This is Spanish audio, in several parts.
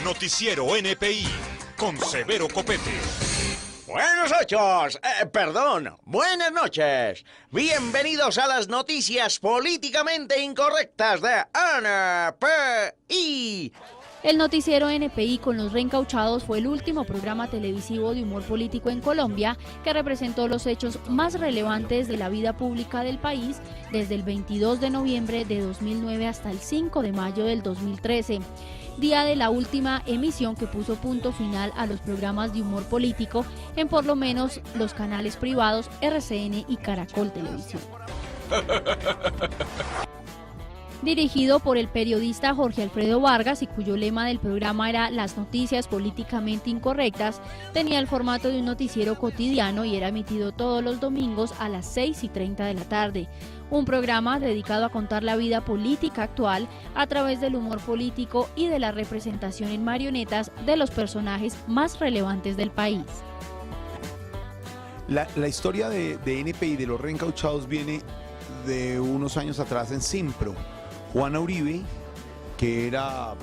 Noticiero NPI con Severo Copete. Buenas noches. Bienvenidos a las noticias políticamente incorrectas de NPI. El noticiero NPI con los reencauchados fue el último programa televisivo de humor político en Colombia que representó los hechos más relevantes de la vida pública del país desde el 22 de noviembre de 2009 hasta el 5 de mayo del 2013. Día de la última emisión que puso punto final a los programas de humor político en por lo menos los canales privados RCN y Caracol Televisión. Dirigido por el periodista Jorge Alfredo Vargas y cuyo lema del programa era Las noticias políticamente incorrectas, tenía el formato de un noticiero cotidiano y era emitido todos los domingos a las 6:30 de la tarde. Un programa dedicado a contar la vida política actual a través del humor político y de la representación en marionetas de los personajes más relevantes del país. La historia de NPI, de los reencauchados, viene de unos años atrás en Simpro. Juana Uribe, que era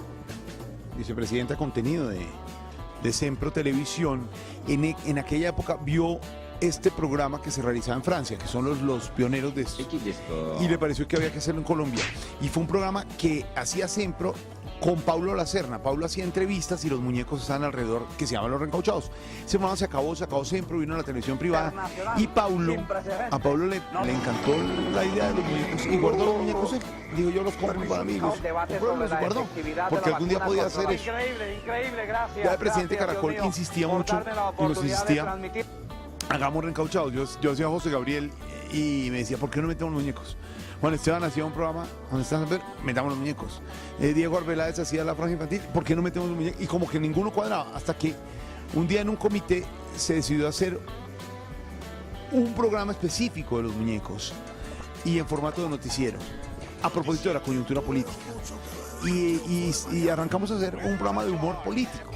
vicepresidenta de contenido de Sempro Televisión, en aquella época vio este programa que se realizaba en Francia, que son los pioneros de esto, y le pareció que había que hacerlo en Colombia. Y fue un programa que hacía Sempro con Paulo Lacerna. Paulo hacía entrevistas y los muñecos estaban alrededor, que se llaman Los Reencauchados. Ese programa se acabó Sempro, vino a la televisión privada, y a Paulo le encantó la idea de los muñecos y guardó los muñecos él. Dijo, yo los compro para mí, los guardó, porque algún día podía hacer eso. Increíble, gracias. Ya el presidente Caracol insistía mucho y nos insistía, hagamos Reencauchados. Yo hacía José Gabriel y me decía, ¿por qué no metemos los muñecos? Juan Esteban hacía un programa, metamos los muñecos. Diego Arbeláez hacía la franja infantil, ¿por qué no metemos los muñecos? Y como que ninguno cuadraba, hasta que un día en un comité se decidió hacer un programa específico de los muñecos y en formato de noticiero, a propósito de la coyuntura política. Y arrancamos a hacer un programa de humor político,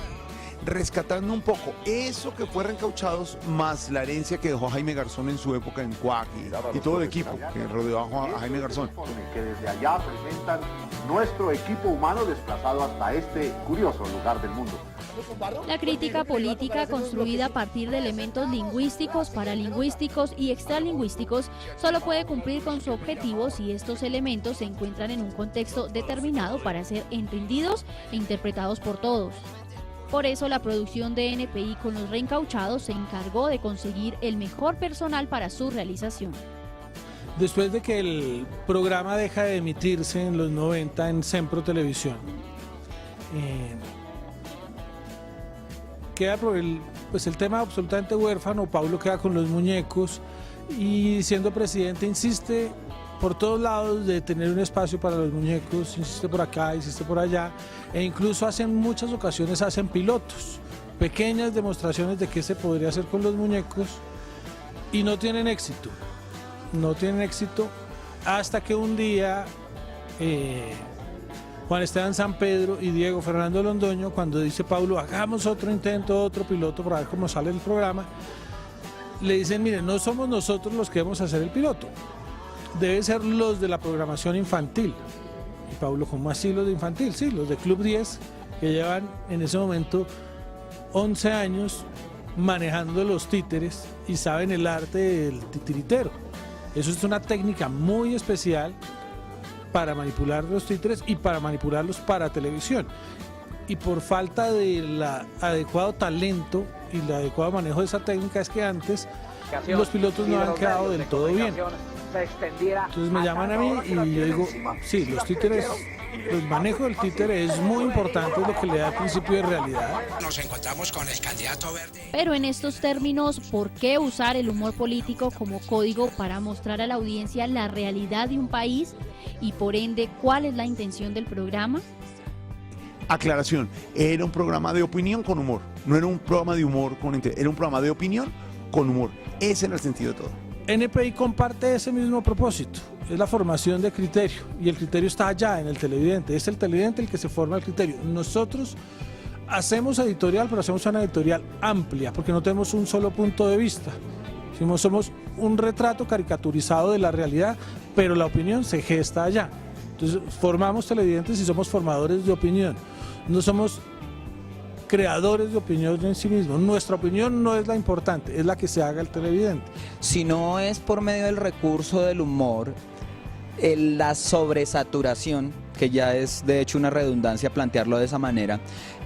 rescatando un poco eso que fue Reencauchados, más la herencia que dejó Jaime Garzón en su época en Cuac y todo el equipo que rodeó a Jaime Garzón. Que desde allá presentan nuestro equipo humano desplazado hasta este curioso lugar del mundo. La crítica política construida a partir de elementos lingüísticos, paralingüísticos y extralingüísticos solo puede cumplir con su objetivo si estos elementos se encuentran en un contexto determinado para ser entendidos e interpretados por todos. Por eso la producción de NPI con los reencauchados se encargó de conseguir el mejor personal para su realización. Después de que el programa deja de emitirse en los 90 en Sempro Televisión, queda por el tema absolutamente huérfano. Paulo queda con los muñecos y siendo presidente insiste por todos lados de tener un espacio para los muñecos, insiste por acá, insiste por allá, e incluso en muchas ocasiones hacen pilotos, pequeñas demostraciones de qué se podría hacer con los muñecos, y no tienen éxito hasta que un día Juan Esteban San Pedro y Diego Fernando Londoño, cuando dice Paulo, hagamos otro intento, otro piloto para ver cómo sale el programa, le dicen, miren, no somos nosotros los que vamos a hacer el piloto, debe ser los de la programación infantil. Y Paulo, ¿cómo así los de infantil? Sí, los de Club 10, que llevan en ese momento 11 años manejando los títeres y saben el arte del titiritero. Eso es una técnica muy especial para manipular los títeres y para manipularlos para televisión. Y por falta del adecuado talento y el adecuado manejo de esa técnica es que antes los pilotos no han quedado del todo bien. Entonces me llaman a mí y yo digo, sí, los títeres, el manejo del títere es muy importante, es lo que le da principio de realidad. Nos encontramos con el candidato verde. Pero en estos términos, ¿por qué usar el humor político como código para mostrar a la audiencia la realidad de un país y por ende cuál es la intención del programa? Aclaración, era un programa de opinión con humor, no era un programa de humor era un programa de opinión con humor. Ese era el sentido de todo. NPI comparte ese mismo propósito, es la formación de criterio, y el criterio está allá en el televidente, es el televidente el que se forma el criterio. Nosotros hacemos editorial, pero hacemos una editorial amplia, porque no tenemos un solo punto de vista, somos un retrato caricaturizado de la realidad, pero la opinión se gesta allá. Entonces formamos televidentes y somos formadores de opinión, no somos creadores de opinión en sí mismos. Nuestra opinión no es la importante, es la que se haga el televidente. Si no es por medio del recurso del humor, la sobresaturación, que ya es de hecho una redundancia plantearlo de esa manera,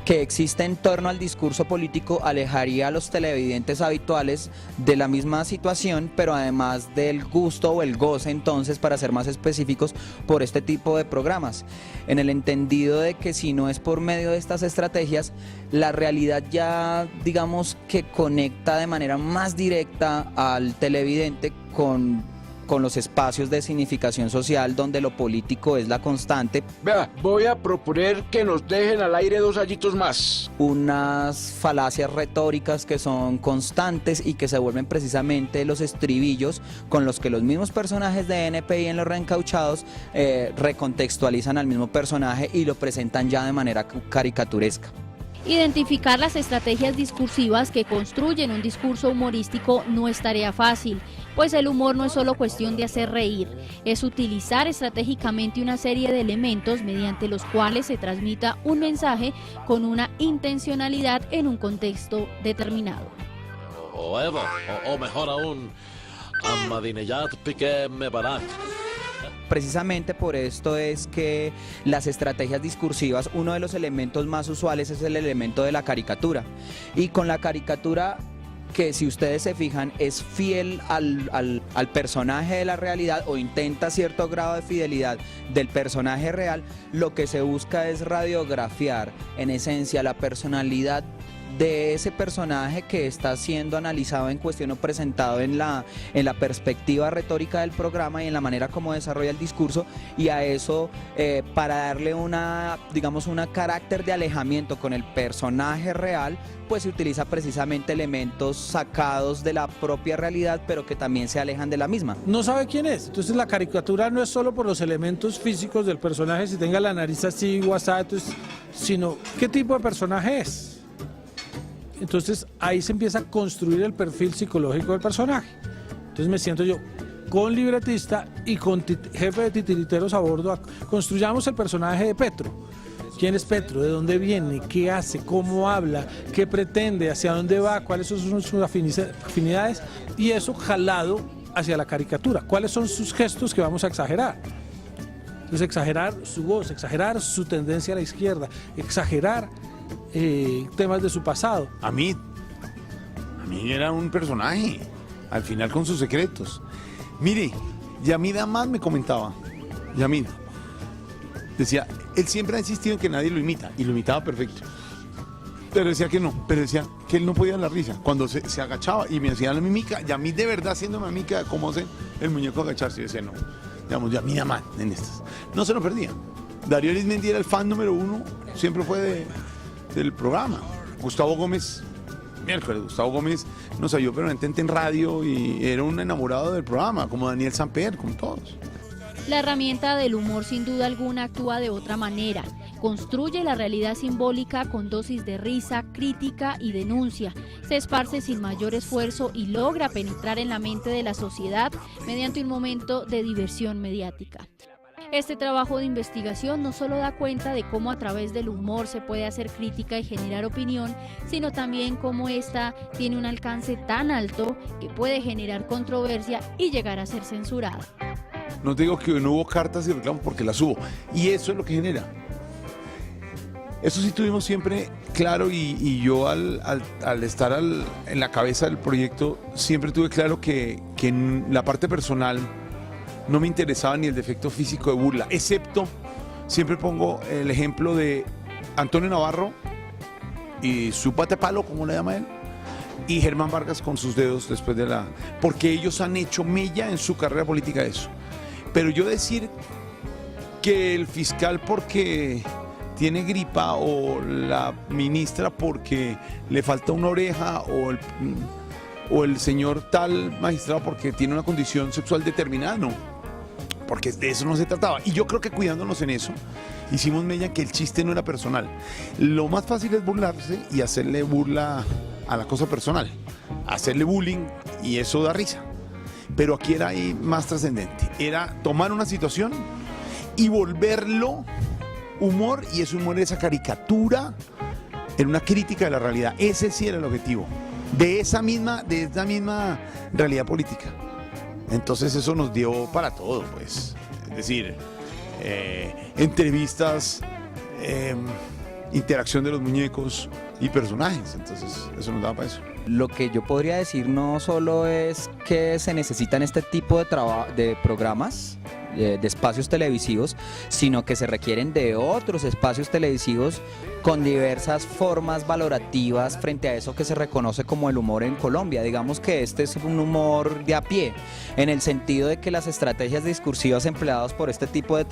que existe en torno al discurso político alejaría a los televidentes habituales de la misma situación, pero además del gusto o el goce, entonces, para ser más específicos, por este tipo de programas, en el entendido de que si no es por medio de estas estrategias, la realidad ya, digamos, que conecta de manera más directa al televidente con los espacios de significación social donde lo político es la constante. Vea, voy a proponer que nos dejen al aire 2 añitos más. Unas falacias retóricas que son constantes y que se vuelven precisamente los estribillos con los que los mismos personajes de NPI en Los Reencauchados recontextualizan al mismo personaje y lo presentan ya de manera caricaturesca. Identificar las estrategias discursivas que construyen un discurso humorístico no es tarea fácil, pues el humor no es solo cuestión de hacer reír, es utilizar estratégicamente una serie de elementos mediante los cuales se transmita un mensaje con una intencionalidad en un contexto determinado. O mejor aún, Ahmadinejad Piqué Mebarak. Precisamente por esto es que las estrategias discursivas, uno de los elementos más usuales es el elemento de la caricatura. Y con la caricatura, que si ustedes se fijan es fiel al personaje de la realidad o intenta cierto grado de fidelidad del personaje real, lo que se busca es radiografiar en esencia la personalidad de ese personaje que está siendo analizado en cuestión o presentado en la perspectiva retórica del programa y en la manera como desarrolla el discurso, y a eso para darle una carácter de alejamiento con el personaje real, pues se utiliza precisamente elementos sacados de la propia realidad pero que también se alejan de la misma. No sabe quién es, entonces la caricatura no es solo por los elementos físicos del personaje, si tenga la nariz así, guasada, sino qué tipo de personaje es. Entonces ahí se empieza a construir el perfil psicológico del personaje. Entonces me siento yo con libretista y con jefe de titiriteros a bordo. Construyamos el personaje de Petro. ¿Quién es Petro? ¿De dónde viene? ¿Qué hace? ¿Cómo habla? ¿Qué pretende? ¿Hacia dónde va? ¿Cuáles son sus afinidades? Y eso jalado hacia la caricatura. ¿Cuáles son sus gestos que vamos a exagerar? Entonces exagerar su voz, exagerar su tendencia a la izquierda, exagerar temas de su pasado. A mí era un personaje, al final con sus secretos. Mire, Yamid Amad me comentaba, Yamid decía, él siempre ha insistido en que nadie lo imita, y lo imitaba perfecto. Pero decía que no, pero decía que él no podía dar la risa. Cuando se agachaba y me hacía la mímica, Yamid de verdad haciendo mímica, como hace el muñeco agacharse, y decía no, digamos, Yamid Amad en estas. No se lo perdía. Darío Arizmendi era el fan número 1, siempre fue del programa. Gustavo Gómez nos ayudó permanentemente en radio y era un enamorado del programa, como Daniel Samper, como todos. La herramienta del humor sin duda alguna actúa de otra manera. Construye la realidad simbólica con dosis de risa, crítica y denuncia. Se esparce sin mayor esfuerzo y logra penetrar en la mente de la sociedad mediante un momento de diversión mediática. Este trabajo de investigación no solo da cuenta de cómo a través del humor se puede hacer crítica y generar opinión, sino también cómo esta tiene un alcance tan alto que puede generar controversia y llegar a ser censurada. No te digo que no hubo cartas y reclamos porque las hubo, y eso es lo que genera. Eso sí tuvimos siempre claro, y yo al estar en la cabeza del proyecto siempre tuve claro que en la parte personal no me interesaba ni el defecto físico de burla, excepto, siempre pongo el ejemplo de Antonio Navarro y su pata de palo, como le llama él, y Germán Vargas con sus dedos después de porque ellos han hecho mella en su carrera política eso. Pero yo decir que el fiscal porque tiene gripa o la ministra porque le falta una oreja o el señor tal magistrado porque tiene una condición sexual determinada, no, porque de eso no se trataba. Y yo creo que cuidándonos en eso, hicimos mella que el chiste no era personal. Lo más fácil es burlarse y hacerle burla a la cosa personal, hacerle bullying, y eso da risa. Pero aquí era ahí más trascendente, era tomar una situación y volverlo humor, y ese humor, esa caricatura en una crítica de la realidad. Ese sí era el objetivo, de esa misma realidad política. Entonces eso nos dio para todo, pues. Es decir, entrevistas, interacción de los muñecos y personajes. Entonces eso nos daba para eso. Lo que yo podría decir no solo es que se necesitan este tipo de programas, de espacios televisivos, sino que se requieren de otros espacios televisivos con diversas formas valorativas frente a eso que se reconoce como el humor en Colombia. Digamos que este es un humor de a pie, en el sentido de que las estrategias discursivas empleadas por este tipo de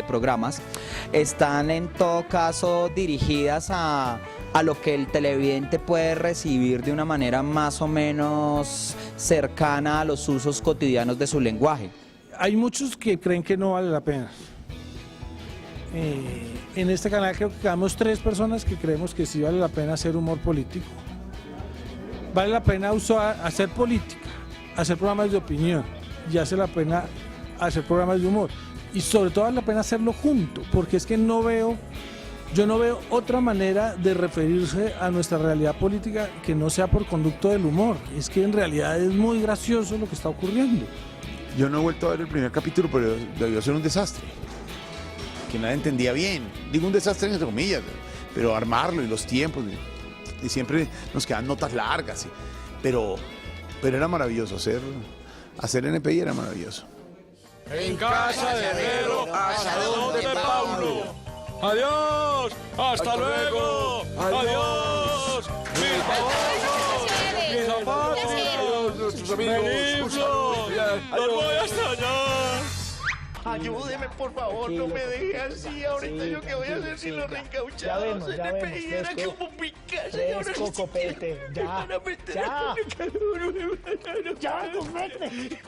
programas están en todo caso dirigidas a lo que el televidente puede recibir de una manera más o menos cercana a los usos cotidianos de su lenguaje. Hay muchos que creen que no vale la pena. En este canal creo que quedamos 3 personas que creemos que sí vale la pena hacer humor político. Vale la pena hacer política, hacer programas de opinión y hace la pena hacer programas de humor. Y sobre todo vale la pena hacerlo junto, porque es que yo no veo otra manera de referirse a nuestra realidad política que no sea por conducto del humor. Es que en realidad es muy gracioso lo que está ocurriendo. Yo no he vuelto a ver el primer capítulo, pero debió ser un desastre. Que nadie entendía bien. Digo un desastre entre comillas, pero armarlo y los tiempos. Y siempre nos quedan notas largas. Pero era maravilloso. Hacer NPI era maravilloso. En casa de Herrero, asadón de Paulo. Adiós, hasta luego. Adiós. Mis famosos, mis zapatos, nuestros amigos. Los voy a extrañar. Ayúdeme, por favor, no me deje así. Ahorita yo qué voy a hacer si los reencauchados ya vemos, era como pica, señor. Fresco, copete, ya, ya, copete.